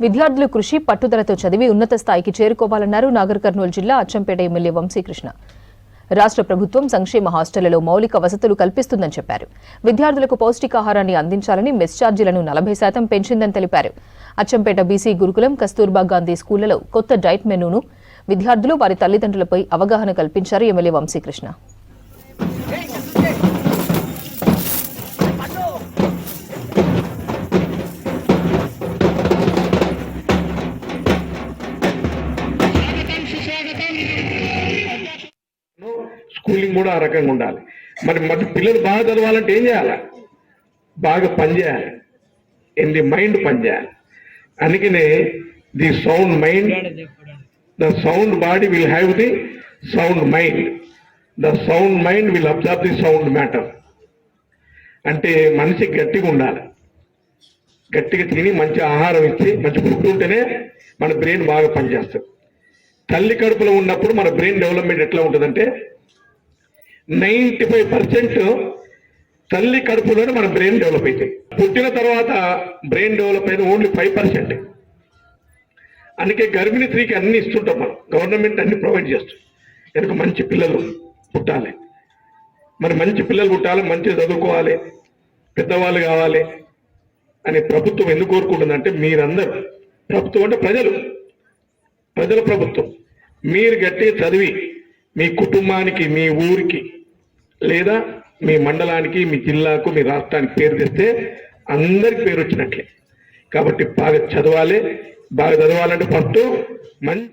విద్యార్థులు కృషి పట్టుదలతో చదివి ఉన్నత స్థాయికి చేరుకోవాలన్నారు నాగర్ కర్నూలు జిల్లా అచ్చంపేట ఎమ్మెల్యే వంశీకృష్ణ. రాష్ట్ర ప్రభుత్వం సంక్షేమ హాస్టళ్లలో మౌలిక వసతులు కల్పిస్తుందని చెప్పారు. విద్యార్థులకు పౌష్టికాహారాన్ని అందించాలని మెస్ ఛార్జీలను 40% పెంచిందని తెలిపారు. అచ్చంపేట బీసీ గురుకులం, కస్తూర్బా గాంధీ స్కూళ్లలో కొత్త డైట్ మెనూను విద్యార్థులు వారి తల్లిదండ్రులపై అవగాహన కల్పించారు ఎమ్మెల్యే వంశీకృష్ణ. స్కూలింగ్ కూడా ఆ రకంగా ఉండాలి. మరి పిల్లలు బాగా చదవాలంటే ఏం చేయాలి? బాగా పనిచేయాలి, ది మైండ్ పనిచేయాలి. అందుకనే the sound mind, the sound body will have the sound mind, the sound mind will observe the sound matter. అంటే మనిషి గట్టిగా ఉండాలి, గట్టిగా తిని మంచి ఆహారం ఇచ్చి మంచి ఫుడ్ ఉంటేనే మన బ్రెయిన్ బాగా పనిచేస్తుంది. తల్లి కడుపులో ఉన్నప్పుడు మన బ్రెయిన్ డెవలప్మెంట్ ఎట్లా ఉంటుందంటే 95% తల్లి కడుపులోనే మన బ్రెయిన్ డెవలప్ అవుతుంది. పుట్టిన తర్వాత బ్రెయిన్ డెవలప్ అయింది ఓన్లీ 5%. అందుకే గర్భిణీ స్త్రీకి అన్ని ఇస్తుంటాం మనం, గవర్నమెంట్ అన్ని ప్రొవైడ్ చేస్తాం. కనుక మంచి పిల్లలు పుట్టాలి, మరి మంచి పిల్లలు పుట్టాలి, మంచి చదువుకోవాలి, పెద్దవాళ్ళు కావాలి అని ప్రభుత్వం ఎందుకు కోరుకుంటుందంటే మీరందరూ, ప్రభుత్వం అంటే ప్రజల ప్రభుత్వం, మీరు గట్టిగా చదివి మీ కుటుంబానికి, మీ ఊరికి లేదా మీ మండలానికి, మీ జిల్లాకు, మీ రాష్ట్రానికి పేరు తెస్తే అందరికి పేరు వచ్చినట్లే. కాబట్టి బాగా చదవాలి. బాగా చదవాలంటే ఫస్ట్ మంచి